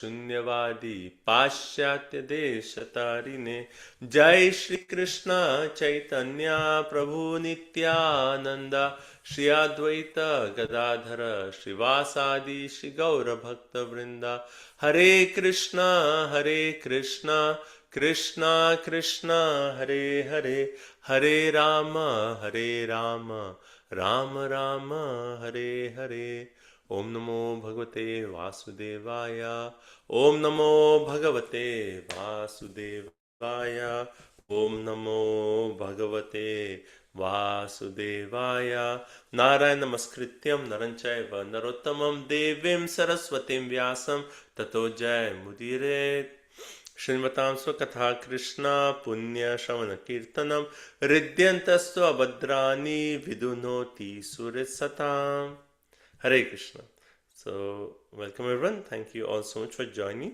शून्यवादी पाश्चात्य देश तारिणे। जय श्री कृष्ण चैतन्य प्रभु नित्यानंद, श्री अद्वैत गदाधर श्रीवासादि श्री गौर भक्त वृंदा। हरे कृष्णा कृष्णा कृष्णा हरे हरे, हरे राम राम राम हरे हरे। ओम नमो भगवते वासुदेवाय, ओम नमो भगवते वासुदेवाय, ओम नमो भगवते वासुदेवाय। नारायण नमस्कृत्यं नरं चैव नरोत्तमं देवीं सरस्वतीं व्यासं ततो जयमुदीरयेत्। श्रीमतां स्वकथा कृष्णा पुण्य श्रवण कीर्तनम हृद्यन्तस्व अभद्राणि विदुनोति सुरसताम्। Hare Krishna. So, welcome everyone. Thank you all so much for joining.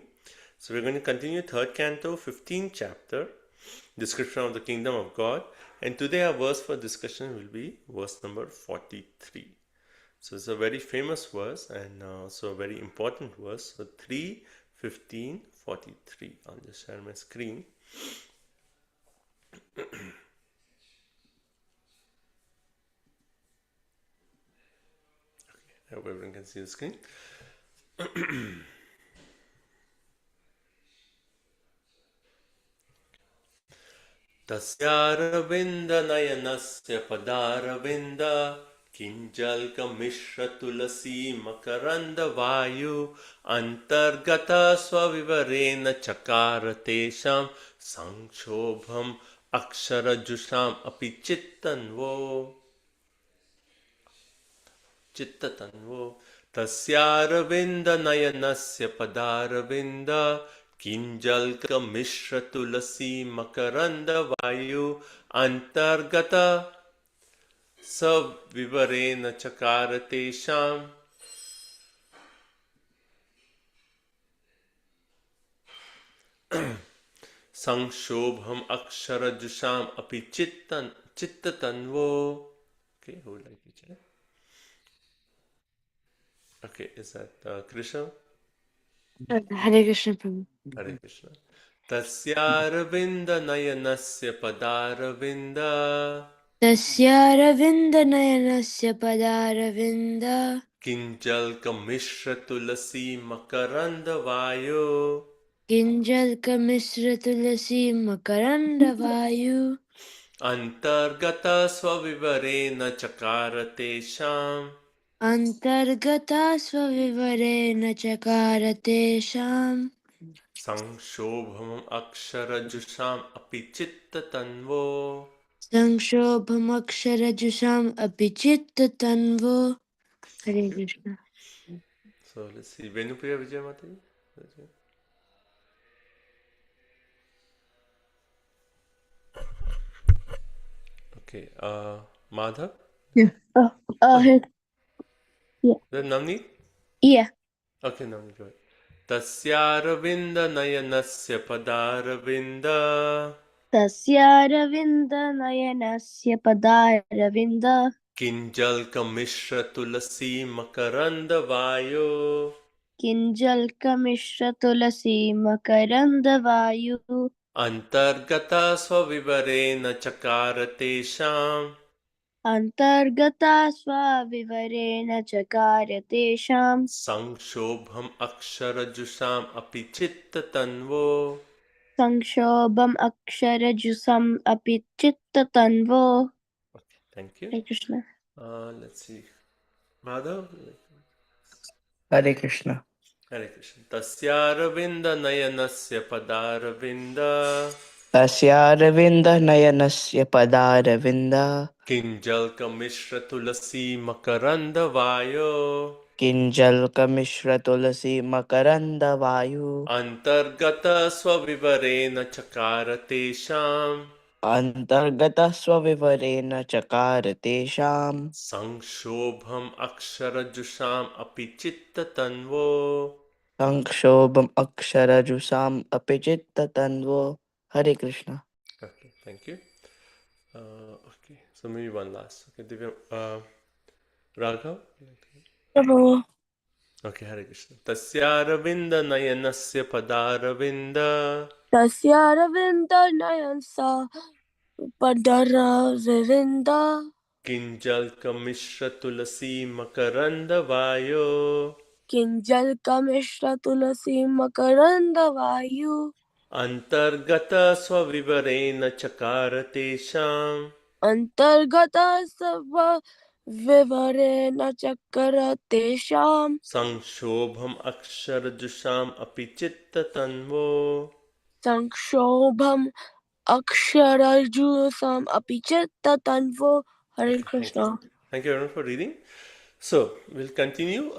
So, we're going to continue third canto, 15th chapter, description of the kingdom of God. And today our verse for discussion will be verse number 43. So, it's a very famous verse and also a very important verse. So, 3, 15, 43. I'll just share my screen. I hope everyone can see the screen. तस्यारविन्दनयनस्य पदारविन्द किञ्जल्कमिश्रतुलसी मकरन्दवायु अन्तर्गत स्वविवरेण चकार तेषां संक्षोभम् अक्षरजुषाम् अपि चित्ततन्वो। तस्यारविन्दनयनस्य पदारविन्द किञ्जल्कमिश्रतुलसी मकरन्दवायु अन्तर्गत सविवरेण चकार तेषां संक्षोभम् अक्षरजुषाम् अपि चित्ततन्वो। Okay, who would like to share? Okay, is that Krishna? Hare Krishna Prabhu. Hare Krishna. तस्यारविन्दनयनस्य पदारविन्द तस्यारविन्दनयनस्य पदारविन्द किञ्जल्कमिश्रतुलसी मकरन्दवायो किञ्जल्कमिश्रतुलसी मकरन्दवायु अन्तर्गत स्वविवरेण चकार तेषाम् अन्तर्गता स्वविवरेण चकार तेषाम् संक्षोभम् अक्षरजुषाम् अपि चित्ततन्वो। संक्षोभमक्षरजुषाम् अपि चित्ततन्वो। हरे Krishna. So let's see. Venupriya Vijay Mataji. Okay. Madhav. Yeah. Yeah. Then Navneet. Yeah. Okay, Navneet. Go ahead. तस्यारविन्दनयनस्य पदारविन्द तस्यारविन्दनयनस्य पदारविन्द किञ्जल्कमिश्रतुलसी मकरन्दवायो किञ्जल्कमिश्रतुलसी मकरन्दवायुः अन्तर्गत स्वविवरेण चकार तेषाम् अन्तर्गता स्वविवरेण चकार तेषाम् संक्षोभम् अक्षरजुषाम् अपि चित्ततन्वो। संक्षोभम् अक्षरजुषम् अपि चित्ततन्वो। Okay, thank you. Hare Krishna. Let's see. Madhav. Hare Krishna. Hare Krishna. तस्यारविन्दनयनस्य पदारविन्द तस्यारविन्दनयनस्य पदारविन्द किञ्जल्कमिश्रतुलसी मकरन्दवायो किञ्जल्कमिश्रतुलसी मकरन्दवायु अन्तर्गत स्वविवरेण चकार तेषाम् अन्तर्गतः स्वविवरेण चकार तेषाम् संक्षोभम् अक्षरजुषाम् अपि चित्ततन्वो। संक्षोभम् अक्षरजुषाम् अपि चित्ततन्वो। हरे Krishna. Okay, thank you. Okay, so maybe one last. Okay, Divya, Raghav. Prabhu. Okay, Hare Krishna. Tasyaravinda nayanasya padaravinda Tasya Padaravinda kinjal kamishra tulasi makaranda vayo Kinjal Kamishra Tulasi Makaranda Vayu antargata swavivarena chakarate sham Antargata Sava Vivarena Chakara Tesham संक्षोभम अक्षर जुषाम अपि चित्त तन्वो. Sankshobham Aksharajusam Apichitta Tanvo Hare Okay, thank you. Krishna. Thank you everyone for reading. So we'll continue.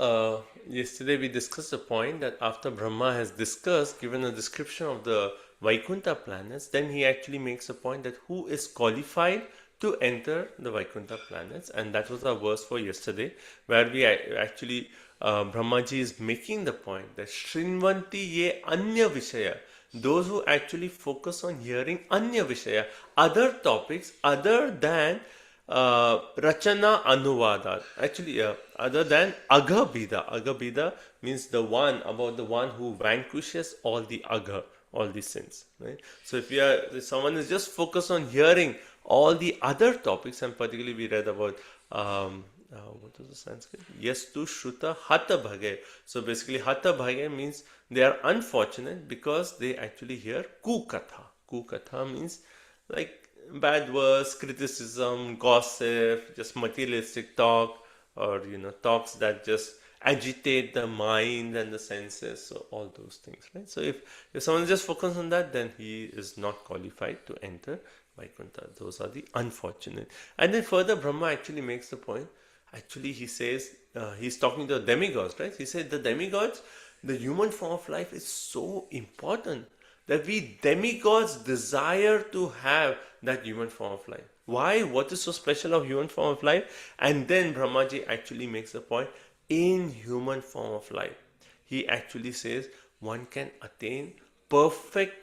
Yesterday we discussed the point that after Brahma has discussed, given a description of the Vaikuntha planets, then he actually makes a point that who is qualified to enter the Vaikuntha planets, and that was our verse for yesterday, where we actually Brahmaji is making the point that Shrinvanti ye anya vishaya, those who actually focus on hearing anya vishaya, other topics other than Rachana Anuvada. Actually, other than Aghabhida. Aghabhida means the one, about the one who vanquishes all the Agha, all the sins. Right? So if someone is just focused on hearing all the other topics, and particularly we read about what was the Sanskrit? Yastu Shruta Hatha Bhage. So basically, Hatha Bhage means they are unfortunate because they actually hear Kukatha. Kukatha means like bad words, criticism, gossip, just materialistic talk, or talks that just agitate the mind and the senses. So all those things, right? So if someone just focuses on that, then he is not qualified to enter Vaikuntha. Those are the unfortunate. And then further, Brahma actually makes the point. Actually, he says he's talking to the demigods, right? He said the demigods, the human form of life is so important that we demigods desire to have that human form of life. Why? What is so special of human form of life? And then Brahmaji actually makes a point in human form of life. He actually says one can attain perfect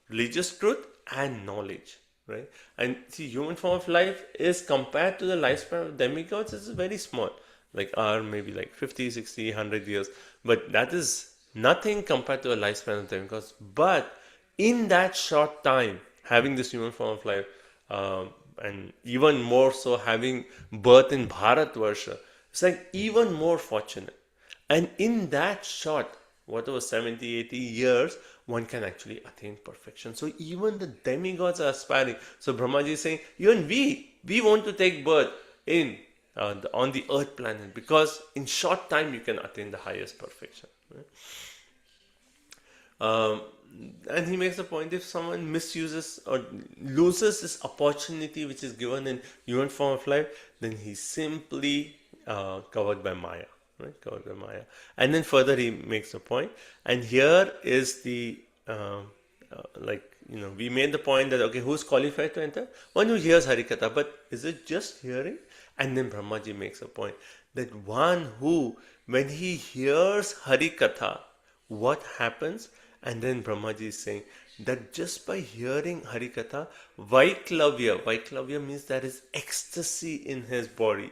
religious truth and knowledge, right? And see, human form of life is compared to the lifespan of demigods is very small, like our maybe like 50, 60, 100 years, but that is nothing compared to a lifespan of demigods. But in that short time, having this human form of life, and even more so having birth in Bharatvarsha, it's like even more fortunate. And in that short, whatever 70, 80 years, one can actually attain perfection. So even the demigods are aspiring. So Brahmaji is saying, even we want to take birth in on the earth planet, because in short time you can attain the highest perfection. Right? And he makes a point, if someone misuses or loses this opportunity which is given in human form of life, then he's simply covered by Maya, right? Covered by Maya. And then further he makes a point, and here is the we made the point that okay, who's qualified to enter? One who hears Harikatha, but is it just hearing? And then Brahmaji makes a point that one who, when he hears Harikatha, what happens? And then Brahmaji is saying that just by hearing Harikatha, Vaiklavya means there is ecstasy in his body.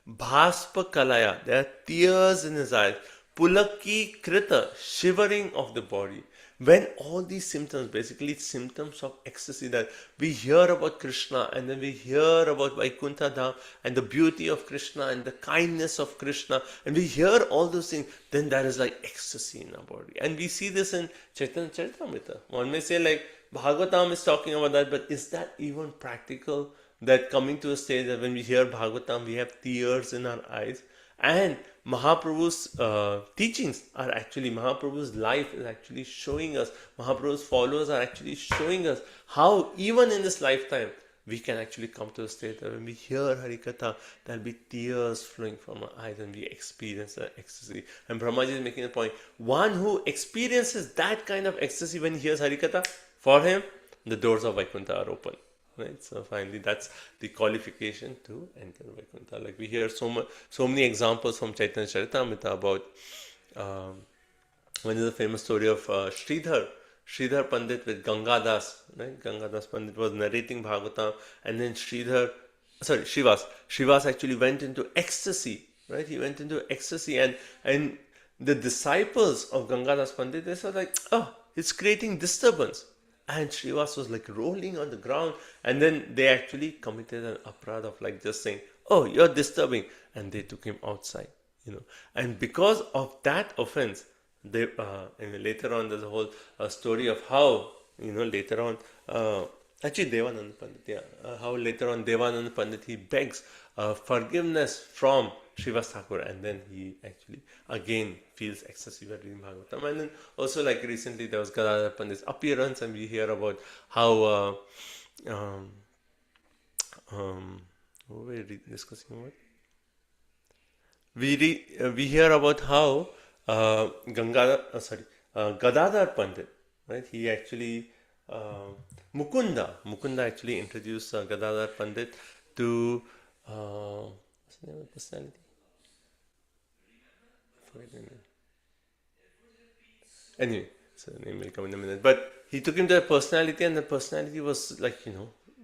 Bhaspa Kalaya, there are tears in his eyes. Pulaki Krita, shivering of the body. When all these symptoms, basically symptoms of ecstasy, that we hear about Krishna and then we hear about Vaikuntha Dham and the beauty of Krishna and the kindness of Krishna, and we hear all those things, then there is like ecstasy in our body. And we see this in Chaitanya Charitamrita. One may say like Bhagavatam is talking about that, but is that even practical? That coming to a stage that when we hear Bhagavatam, we have tears in our eyes. And Mahaprabhu's teachings are actually, Mahaprabhu's life is actually showing us, Mahaprabhu's followers are actually showing us how even in this lifetime, we can actually come to a state that when we hear Harikatha, there'll be tears flowing from our eyes and we experience that ecstasy. And Brahmaji is making a point, one who experiences that kind of ecstasy when he hears Harikatha, for him, the doors of Vaikuntha are open. Right? So finally, that's the qualification to enter Vaikuntha. Like we hear so many examples from Chaitanya Charitamrita about one is the famous story of Sridhar Pandit with Gangadas. Right? Gangadas Pandit was narrating Bhagavatam, and then Srivas actually went into ecstasy. Right? He went into ecstasy, and the disciples of Gangadas Pandit, they said like, oh, it's creating disturbance. And Srivas was like rolling on the ground, and then they actually committed an aparad of like just saying, oh, you're disturbing, and they took him outside, And because of that offense, they and later on there's a whole story of how, later on, actually Devanand Pandit, yeah, how later on Devanand Pandit, he begs forgiveness from Srivas Thakur, and then he actually again feels excessive at reading Bhagavatam. And then also like recently there was Gadadhar Pandit's appearance, and we hear about how what were we discussing about? We hear about how Gadadhar Pandit, right? He actually Mukunda actually introduced Gadadhar Pandit to what's the name of the personality? Forget the name. Anyway, so the name will come in a minute. But he took him to a personality, and the personality was like,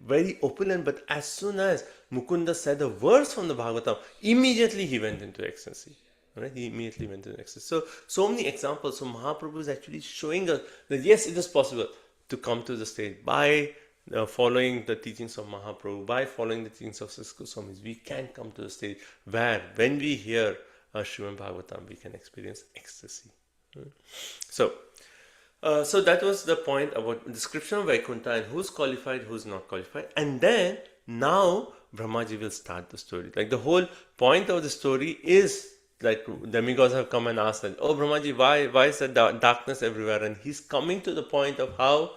very opulent. But as soon as Mukunda said a verse from the Bhagavatam, immediately he went into ecstasy. Right? He immediately went into ecstasy. So many examples. So Mahaprabhu is actually showing us that yes, it is possible to come to the stage by following the teachings of Mahaprabhu, by following the teachings of Sri Goswamis. We can come to the stage where, when we hear Srimad Bhagavatam, we can experience ecstasy. So that was the point about description of Vaikuntha and who's qualified, who's not qualified. And then now Brahmaji will start the story. Like the whole point of the story is like demigods have come and asked that, oh Brahmaji, why is there darkness everywhere? And he's coming to the point of how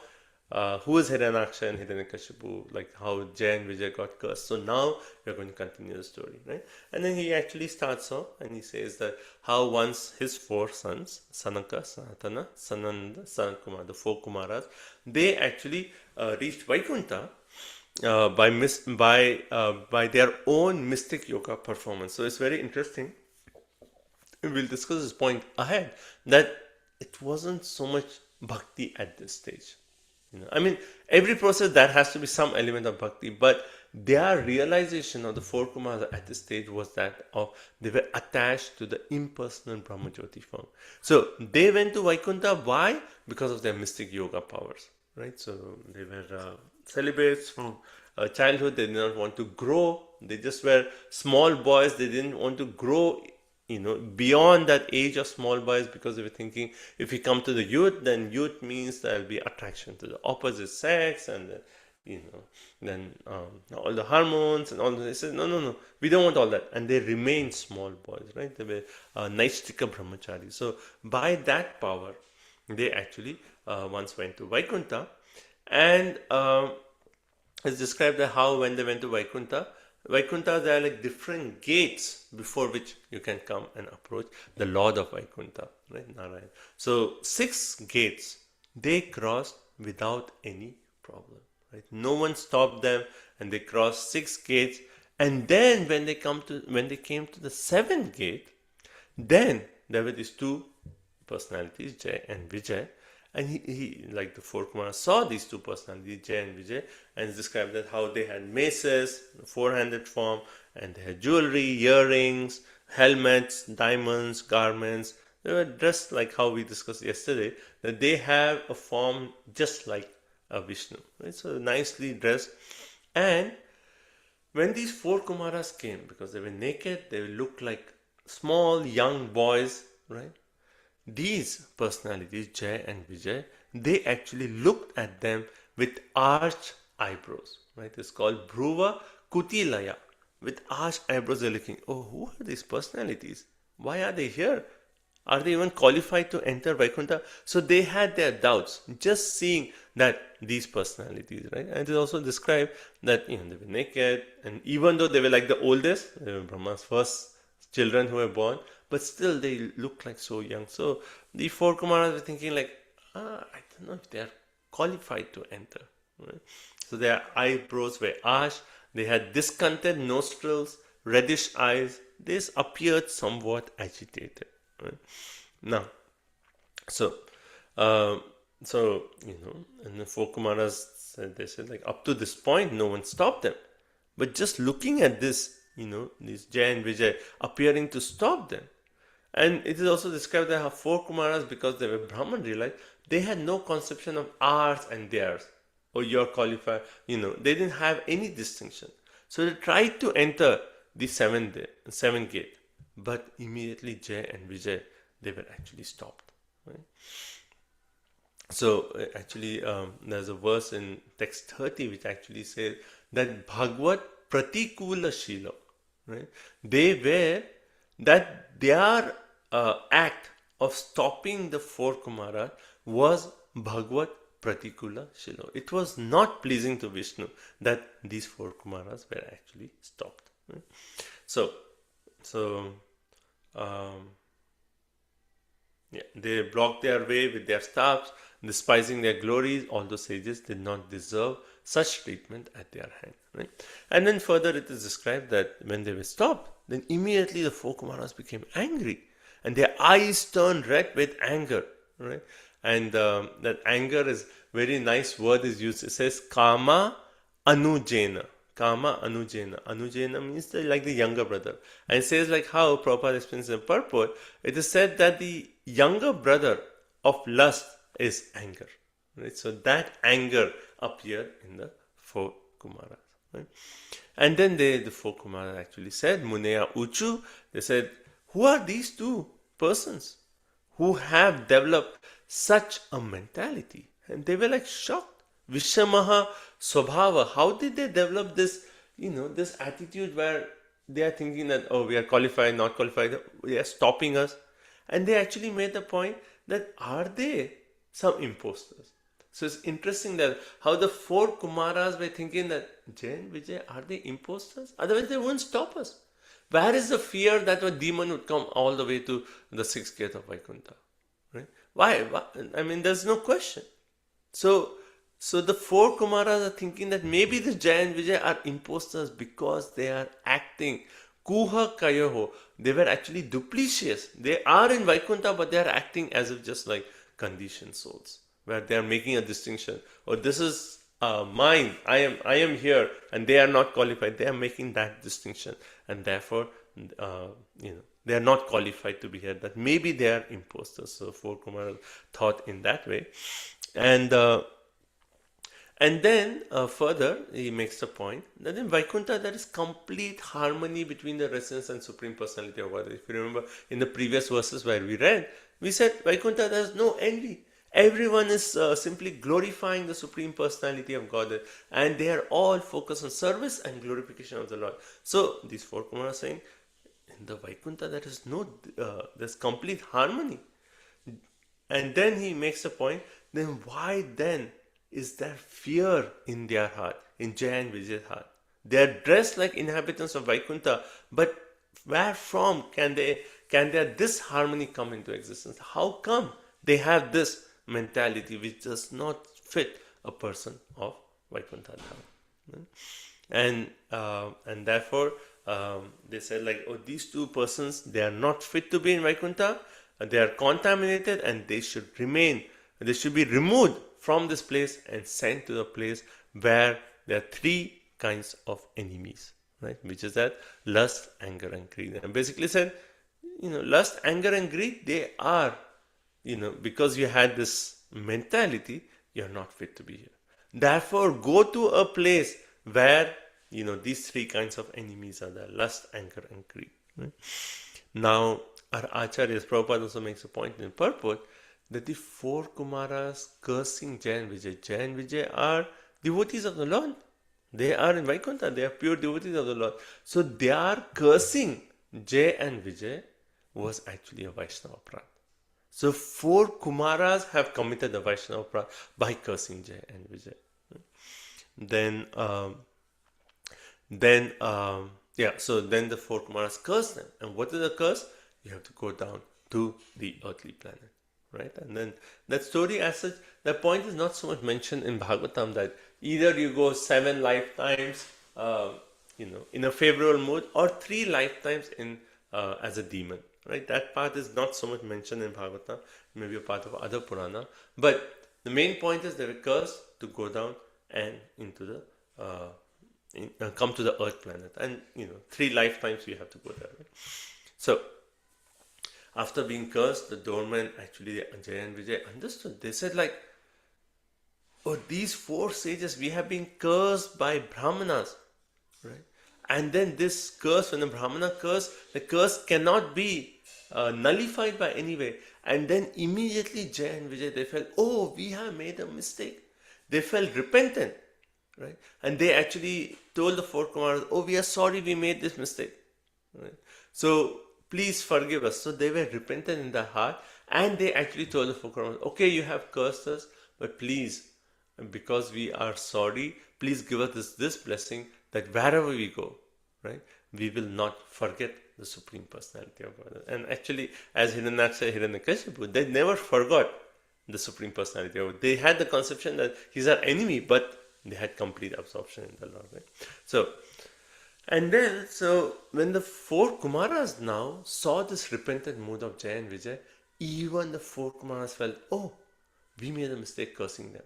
who is Hiranyaksha and Hiranyakashipu, like how Jay and Vijay got cursed. So now we're going to continue the story, right? And then he actually starts off and he says that how once his four sons, Sanaka, Sanatana, Sananda, Sanatkumar, the four Kumaras, they actually reached Vaikuntha by their own mystic yoga performance. So it's very interesting. We'll discuss this point ahead, that it wasn't so much bhakti at this stage. I mean, every process there has to be some element of bhakti, but their realization of the four Kumaras at this stage was that of they were attached to the impersonal Brahmajyoti form. So they went to Vaikuntha. Why? Because of their mystic yoga powers, right? So they were celibates from childhood. They did not want to grow. They just were small boys. They didn't want to grow beyond that age of small boys, because they were thinking if we come to the youth, then youth means there will be attraction to the opposite sex, and then all the hormones and all that. They said, no, we don't want all that. And they remained small boys, right? They were Naishtika Brahmachari. So by that power, they actually once went to Vaikuntha. And it's described that how when they went to Vaikuntha, there are like different gates before which you can come and approach the Lord of Vaikuntha, right? Narayan. So 6 gates they crossed without any problem, right? No one stopped them, and they crossed 6 gates. And then when they came to the 7th gate, then there were these 2 personalities, Jay and Vijay. And he like the four Kumaras saw these 2 personalities, Jay and Vijay, and it's described that how they had maces, 4-handed form, and they had jewelry, earrings, helmets, diamonds, garments. They were dressed like how we discussed yesterday, that they have a form just like a Vishnu, right? So nicely dressed. And when these 4 Kumaras came, because they were naked, they looked like small young boys, right? These personalities, Jay and Vijay, they actually looked at them with arched eyebrows, right? It's called Bhruva Kutilaya. With arched eyebrows, they're looking, oh, who are these personalities? Why are they here? Are they even qualified to enter Vaikuntha? So they had their doubts just seeing that these personalities, right? And it is also described that they were naked, and even though they were like the oldest, they were Brahma's first children who were born, but still they look like so young. So the 4 Kumaras were thinking like, I don't know if they are qualified to enter, right? So their eyebrows were arched, they had discontented nostrils, reddish eyes. They appeared somewhat agitated, right? Now, so and the 4 Kumaras said like, up to this point no one stopped them, but just looking at this, these Jay and Vijay appearing to stop them, And it is also described that how four Kumaras, because they were Brahman, realized they had no conception of ours and theirs. Or you're qualified, they didn't have any distinction. So they tried to enter the seventh gate, but immediately Jay and Vijay, they were actually stopped. Right? So actually, there's a verse in text 30 which actually says that Bhagavad Pratikula Shila, right? They were that their act of stopping the four Kumaras was Bhagavad Pratikula Shila. It was not pleasing to Vishnu that these four Kumaras were actually stopped. Right? So um, yeah, they blocked their way with their staffs, despising their glories. All the sages did not deserve such treatment at their hand. Right? And then further it is described that when they were stopped, then immediately the four Kumaras became angry and their eyes turned red with anger. Right? And that anger is very nice word is used. It says Kama Anujena. Kama Anujena. Anujena means like the younger brother. And it says like how Prabhupada explains in the purport, it is said that the younger brother of lust is anger. Right? So that anger appeared in the four Kumaras. Right? And then the four Kumaras actually said, Muneya Uchu, they said, who are these two persons who have developed such a mentality? And they were like shocked. Vishamaha Swabhava. How did they develop this, this attitude where they are thinking that, oh, we are qualified, not qualified, they are stopping us. And they actually made the point that are they some imposters? So it's interesting that how the four Kumaras were thinking that Jay and Vijay, are they imposters? Otherwise they won't stop us. Where is the fear that a demon would come all the way to the sixth gate of Vaikuntha? Right? Why? I mean, there's no question. So the four Kumaras are thinking that maybe the Jay and Vijay are imposters because they are acting Kuha Kayoho. They were actually duplicitous. They are in Vaikuntha, but they are acting as if just like conditioned souls, where they are making a distinction. Or this is mine. I am here, and they are not qualified. They are making that distinction, and therefore, they are not qualified to be here. That maybe they are imposters. So four Kumaras thought in that way, and then further, he makes the point that in Vaikuntha there is complete harmony between the residents and Supreme Personality of God. If you remember in the previous verses where we read, we said Vaikuntha there is no envy. Everyone is simply glorifying the Supreme Personality of God, and they are all focused on service and glorification of the Lord. So these four Kumaras are saying in the Vaikuntha there is there's complete harmony. And then he makes a point, then why then is there fear in their heart, in Jay and Vijay's heart? They are dressed like inhabitants of Vaikuntha, but where from can their disharmony come into existence? How come they have this mentality which does not fit a person of Vaikuntha Dham? And therefore they said like, oh, these two persons, they are not fit to be in Vaikuntha. They are contaminated, and they should be removed from this place and sent to the place where there are three kinds of enemies, right? Which is that lust, anger, and greed. And basically said, lust, anger, and greed, they are, because you had this mentality, you're not fit to be here. Therefore, go to a place where, these three kinds of enemies are there: lust, anger, and greed. Right? Now, our Acharyas, Prabhupada also makes a point in purport that the four Kumaras cursing Jay and Vijay are devotees of the Lord. They are in Vaikuntha. They are pure devotees of the Lord. So their cursing Jay and Vijay was actually a Vaishnava Prad. So four Kumaras have committed the Vaishnava Prad by cursing Jay and Vijay. So then the four Kumaras curse them. And what is the curse? You have to go down to the earthly planet, right? And then that story as such, that point is not so much mentioned in Bhagavatam, that either you go 7 lifetimes, in a favorable mood, or 3 lifetimes in as a demon, right? That part is not so much mentioned in Bhagavatam, maybe a part of other Purana. But the main point is they were cursed to go down and into the come to the earth planet, and 3 lifetimes you have to go there. Right? So after being cursed, the doorman, actually Jay and Vijay, understood. They said like, oh, these four sages, we have been cursed by Brahmanas, right? And then this curse, when the Brahmana curse, the curse cannot be nullified by any way. And then immediately Jay and Vijay, they felt, oh, we have made a mistake. They felt repentant, right? And they actually told the four Kumaras, oh, we are sorry we made this mistake, right? So please forgive us. So they were repentant in their heart, and they actually told the four Kumaras, okay, you have cursed us, but please, because we are sorry, please give us this blessing that wherever we go, right, we will not forget the Supreme Personality of God. And actually, as Hiranyaksha, Hiranyakashipu, they never forgot the Supreme Personality of God. They had the conception that he's our enemy, but they had complete absorption in the Lord, right? So, and then, so when the four Kumaras now saw this repentant mood of Jay and Vijay, even the four Kumaras felt, oh, we made a mistake cursing them.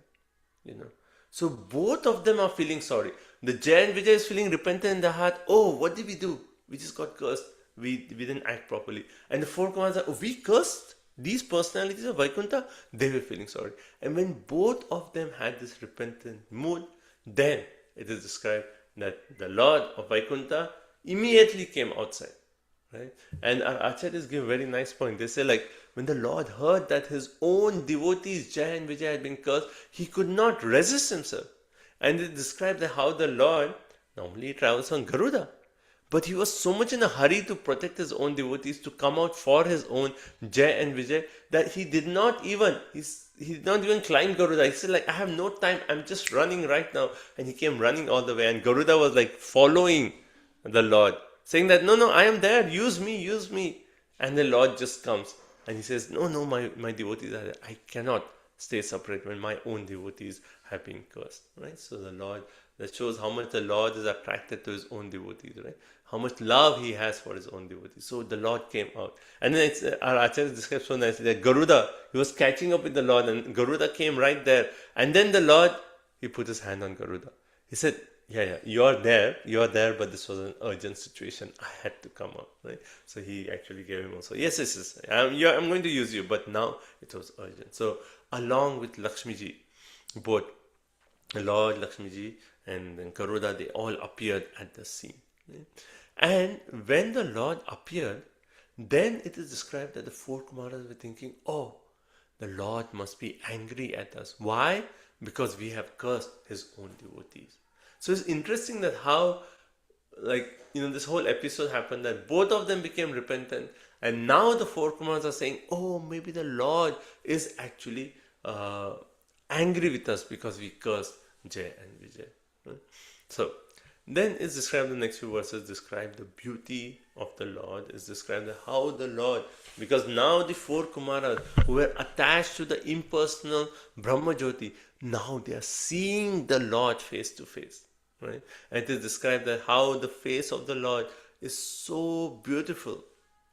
So both of them are feeling sorry. The Jay and Vijay is feeling repentant in their heart. Oh, what did we do? We just got cursed. We didn't act properly. And the four Kumaras are, oh, we cursed these personalities of Vaikuntha. They were feeling sorry. And when both of them had this repentant mood, then it is described that the Lord of Vaikuntha immediately came outside. Right? And our acharyas give a very nice point. They say like, when the Lord heard that his own devotees, Jay and Vijay, had been cursed, he could not resist himself. And it describes that how the Lord normally travels on Garuda. But he was so much in a hurry to protect his own devotees, to come out for his own Jay and Vijay, that he did not even climb Garuda. He said like, I have no time, I'm just running right now. And he came running all the way, and Garuda was like following the Lord, saying that, no, I am there, use me. And the Lord just comes and he says, no, my devotees are there. I cannot stay separate when my own devotees have been cursed, right? So the Lord, that shows how much the Lord is attracted to his own devotees, right? How much love he has for his own devotees. So the Lord came out. And then our Acharya describes so nicely that Garuda, he was catching up with the Lord, and Garuda came right there. And then the Lord, he put his hand on Garuda. He said, yeah, you're there, but this was an urgent situation. I had to come out, right? So he actually gave him also, yes, I'm going to use you, but now it was urgent. So along with Lakshmiji, both Lord Lakshmiji and then Garuda, they all appeared at the scene. Right? And when the Lord appeared, then it is described that the four Kumaras were thinking, oh, the Lord must be angry at us. Why? Because we have cursed his own devotees. So it's interesting that how, this whole episode happened, that both of them became repentant, and now the four Kumaras are saying, oh, maybe the Lord is actually angry with us because we cursed Jay and Vijay. Right? So then it's described, the next few verses describe the beauty of the Lord. It's described how the Lord, because now the four Kumaras who were attached to the impersonal Brahma Jyoti, now they are seeing the Lord face to face. Right? And it is described that how the face of the Lord is so beautiful.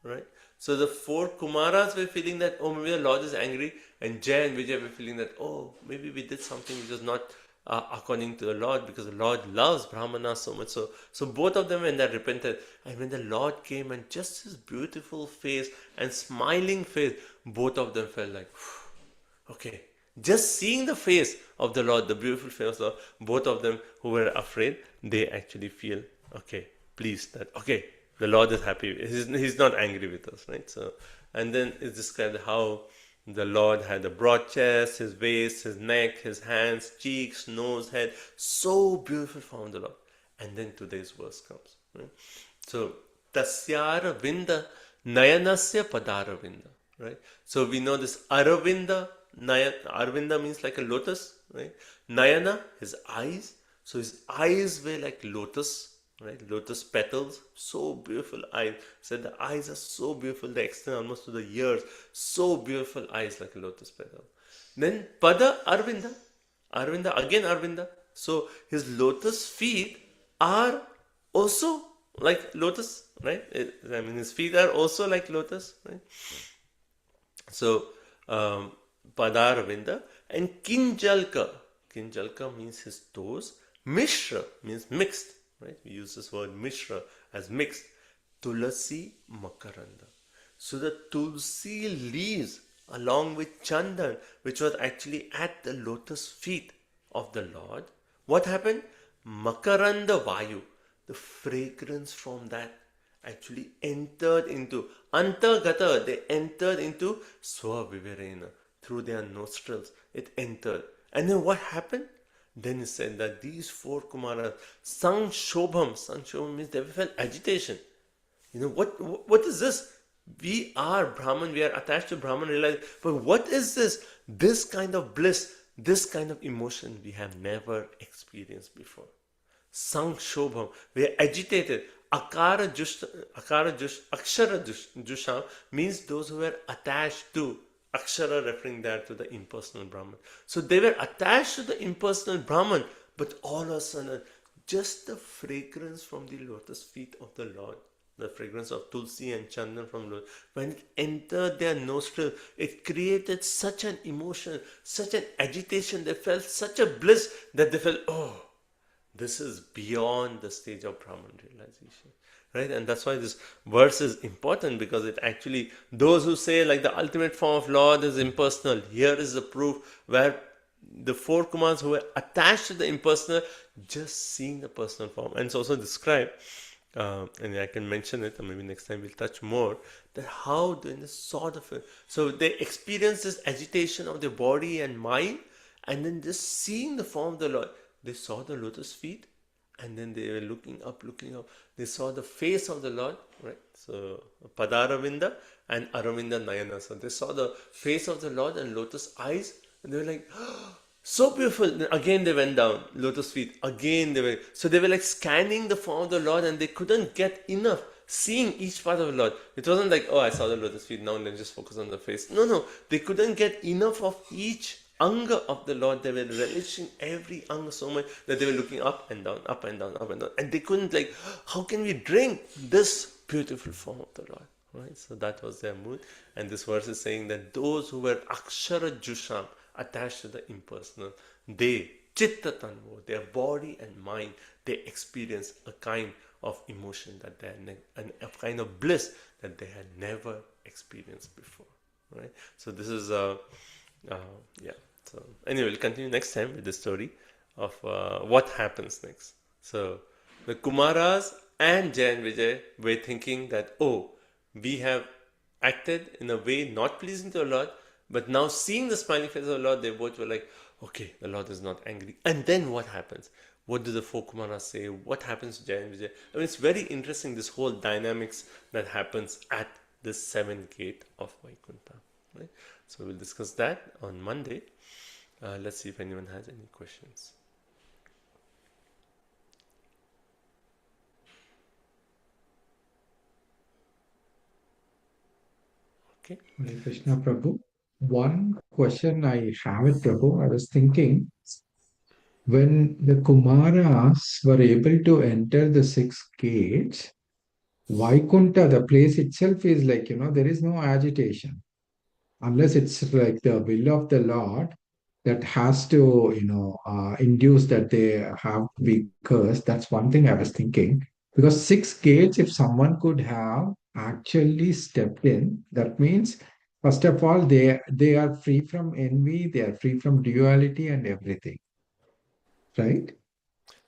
Right? So the four Kumaras were feeling that, oh, maybe the Lord is angry, and Jay and Vijay were feeling that, oh, maybe we did something which was not according to the Lord, because the Lord loves Brahmana so much. So both of them, when they repented, and when the Lord came and just his beautiful face and smiling face, both of them felt like, okay. Just seeing the face of the Lord, the beautiful face of the Lord, both of them who were afraid, they actually feel, okay, pleased that, okay, the Lord is happy. He's not angry with us, right? So, and then it's described how the Lord had a broad chest, his waist, his neck, his hands, cheeks, nose, head. So beautiful form the Lord. And then today's verse comes. Right? So, tasyara vinda nayanasya padaravinda. Right? So we know this Aravinda. Arvinda means like a lotus, right? Nayana, his eyes. So his eyes were like lotus, right? Lotus petals, so beautiful eyes. So the eyes are so beautiful, they extend almost to the ears. So beautiful eyes like a lotus petal. Then Pada Arvinda. Arvinda, again Arvinda. So his lotus feet are also like lotus, right? His feet are also like lotus, right? So, Padaravinda, and Kinjalka. Kinjalka means his toes. Mishra means mixed, right? We use this word Mishra as mixed. Tulasi Makaranda. So the tulsi leaves along with chandan, which was actually at the lotus feet of the Lord, what happened? Makaranda Vayu, the fragrance from that actually entered into Antagata, they entered into Swaviverena through their nostrils. It entered. And then what happened? Then he said that these four Kumaras, Sang Shobham means they felt agitation. You know, what is this? We are Brahman, we are attached to Brahman, realize, but what is this? This kind of bliss, this kind of emotion we have never experienced before. Shobham, we are agitated. Akshara Jusham means those who were attached to. Akshara referring there to the impersonal Brahman. So they were attached to the impersonal Brahman, but all of a sudden, just the fragrance from the lotus feet of the Lord, the fragrance of tulsi and chandan from Lord, when it entered their nostril, it created such an emotion, such an agitation. They felt such a bliss that they felt, oh, this is beyond the stage of Brahman realization. Right? And that's why this verse is important, because it actually, those who say like the ultimate form of Lord is impersonal, here is the proof where the four Kumars who were attached to the impersonal, just seeing the personal form. And it's also described, and I can mention it, or maybe next time we'll touch more, that how doing this sort of it. So they experience this agitation of their body and mind, and then just seeing the form of the Lord. They saw the lotus feet, and then they were looking up. They saw the face of the Lord, right? So Padaravinda and Aravinda Nayana. So they saw the face of the Lord and lotus eyes, and they were like, oh, so beautiful. Then again they went down, lotus feet. Again they were. So they were like scanning the form of the Lord, and they couldn't get enough seeing each part of the Lord. It wasn't like, oh, I saw the lotus feet, now let's just focus on the face. No. They couldn't get enough of each anga of the Lord. They were relishing every anga so much that they were looking up and down, up and down, up and down. And they couldn't like, how can we drink this beautiful form of the Lord? Right? So that was their mood. And this verse is saying that those who were Akshara Jusham, attached to the impersonal, they, Chitta Tanvo, their body and mind, they experience a kind of emotion that they had, a kind of bliss that they had never experienced before. Right? So this is yeah. So anyway, we'll continue next time with the story of what happens next. So the Kumaras and Jay and Vijay were thinking that, oh, we have acted in a way not pleasing to the Lord, but now seeing the smiling face of the Lord, they both were like, okay, the Lord is not angry. And then what happens? What do the four Kumaras say? What happens to Jay and Vijay? I mean, it's very interesting, this whole dynamics that happens at the seventh gate of Vaikuntha. Right? So we'll discuss that on Monday. Let's see if anyone has any questions. Okay. Hare Krishna Prabhu. One question I have it, Prabhu. I was thinking, when the Kumaras were able to enter the six gates, Vaikunta, the place itself is like, there is no agitation. Unless it's like the will of the Lord that has to, induce that they have to be cursed. That's one thing I was thinking. Because six gates, if someone could have actually stepped in, that means, first of all, they are free from envy, they are free from duality and everything. Right?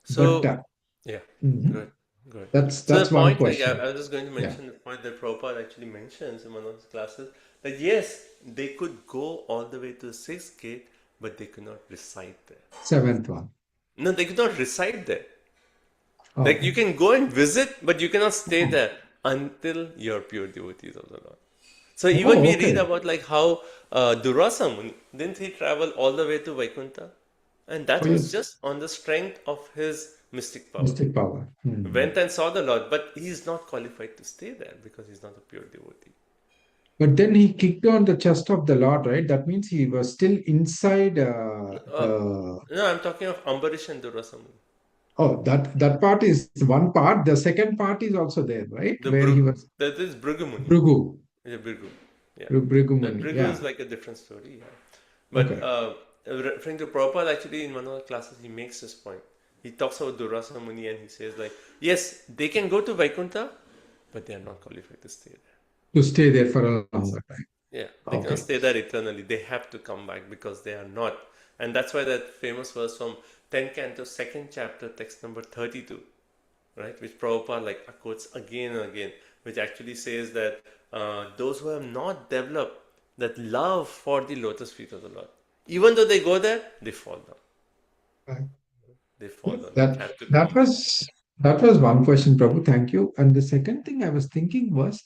So, But yeah, mhm, good. that's So the one point, like question. I was just going to Yeah. mention the point that Prabhupada actually mentions in one of his classes, that yes, they could go all the way to the sixth gate, but they could not reside there. Seventh one. No, they could not reside there. Oh, Like you can go and visit, but you cannot stay there until you're pure devotees of the Lord. So even we read okay. about like how Durvasa Muni, didn't he travel all the way to Vaikuntha? And that Oh, was yes. just on the strength of his mystic power. Mystic power. Mhm. Went and saw the Lord, but he is not qualified to stay there because he's not a pure devotee. But then he kicked on the chest of the Lord, right? That means he was still inside Uh, the. no, I'm talking of Ambarish and Durvasa Muni. Oh, that part is one part. The second part is also there, right? The Where he was that is Bhrigu Muni. Bhrigu, Yeah, Bhrigu. Yeah. Bhrigu That Muni. Bhrigu is Yeah. like a different story. Yeah. But Okay. referring to Prabhupada, actually, in one of the classes, he makes this point. He talks about Durvasa Muni and he says, like, yes, they can go to Vaikuntha, but they are not qualified to stay there. To stay there for a longer time. Yeah, they Okay. can't stay there eternally. They have to come back because they are not. And that's why that famous verse from 10 Canto, 2nd chapter, text number 32, right, which Prabhupada quotes again and again, which actually says that those who have not developed that love for the lotus feet of the Lord, even though they go there, they fall down. Right. They fall down. They have to come That was one question, Prabhu. Thank you. And the second thing I was thinking was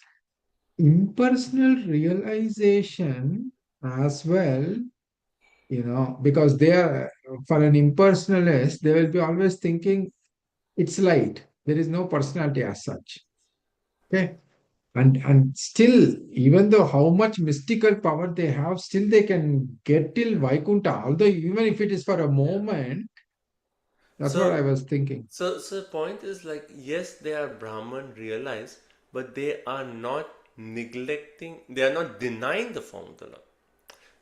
impersonal realization as well, because they are, for an impersonalist, they will be always thinking it's light. There is no personality as such. Okay. And still, even though how much mystical power they have, still they can get till Vaikuntha. Although even if it is for a moment, that's what I was thinking. So the point is yes, they are Brahman realized, but they are not neglecting, they are not denying the form of the Lord.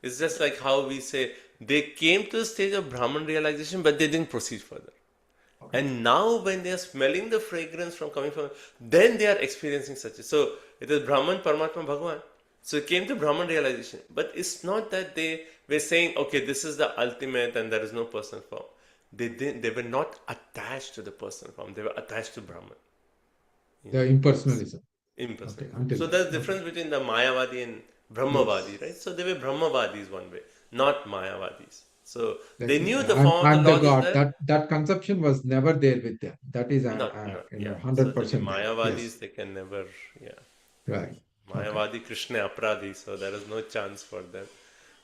It's just like how we say they came to the stage of Brahman realization, but they didn't proceed further. And now when they are smelling the fragrance from coming from, then they are experiencing such a. So it is Brahman, Paramatma, Bhagavan. So it came to Brahman realization. But it's not that they were saying, okay, this is the ultimate and there is no personal form. They were not attached to the personal form. They were attached to Brahman. The impersonalism. Impersonal. Okay, So there's difference between the Mayavadi and Brahmavadi, right? So they were Brahmavadis one way, not Mayavadis. So they knew the form of the Lord God. is there. That conception was never there with them. That is Yeah. 100% So the there. Mayavadis, Yes. they can never, yeah. Right. Mayavadi, Krishna Apradi, so there is no chance for them.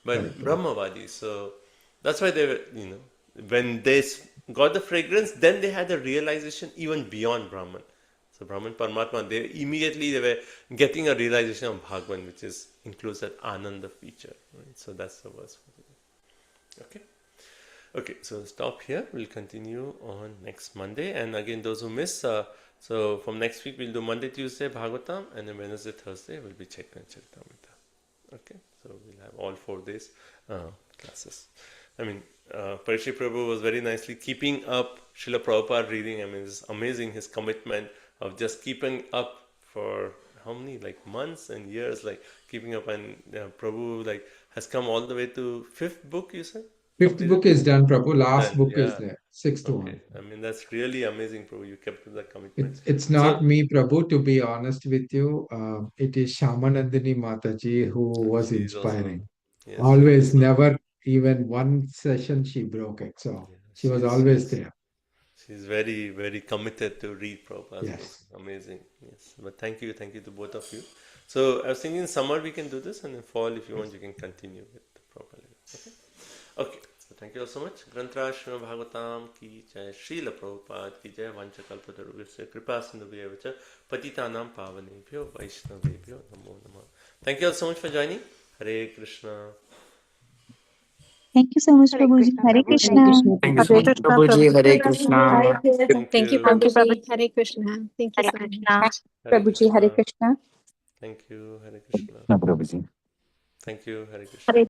But Right. Brahmavadi, so that's why they were, when they got the fragrance, then they had a realization even beyond Brahman. So Brahman, Paramatma, they were getting a realization of Bhagwan, which includes that Ananda feature. Right? So that's the verse for today. Okay. Okay, so stop here. We'll continue on next Monday. And again, those who miss, so from next week, we'll do Monday, Tuesday, Bhagavatam, and then Wednesday, Thursday, we'll be Chaitanya Charitamrita. Okay, so we'll have all 4 days classes. I mean, Parishit Prabhu was very nicely keeping up Srila Prabhupada reading. I mean, it's amazing his commitment of just keeping up for how many months and years, keeping up. And Prabhu has come all the way to 5th book, you said? 5th book is done, Prabhu. Last book Yeah. is there. 6th one. I mean, that's really amazing, Prabhu. You kept to that commitment. It's not me, Prabhu, to be honest with you. It is Shamanandini Mataji who was She's inspiring. also, yes, Always, never even one session she broke it. So she was always there. She's very, very committed to read Prabhupada's Yes. books. Amazing. Yes. But thank you to both of you. So I was thinking in summer we can do this, and in fall, if you want, you can continue with the Prabhupada. Okay. Okay. So thank you all so much. Grantra Srimad Bhagavatam ki jai, Srila Prabhupada ki jai, Vanchakalpatarubhyasya kripa sindhubhyeva patitanam pavanebhyo vaishnavebhyo namo namah. Thank you all so much for joining. Hare Krishna. Thank you so much, Prabhuji. Hare Krishna. Thank you so much, Prabhuji. Hare Krishna. Thank you, Prabhuji. Hare Krishna. Thank you so much. Prabhuji, Hare Krishna. Thank you, Hare Krishna. No, Prabhuji. Thank you, Hare Krishna.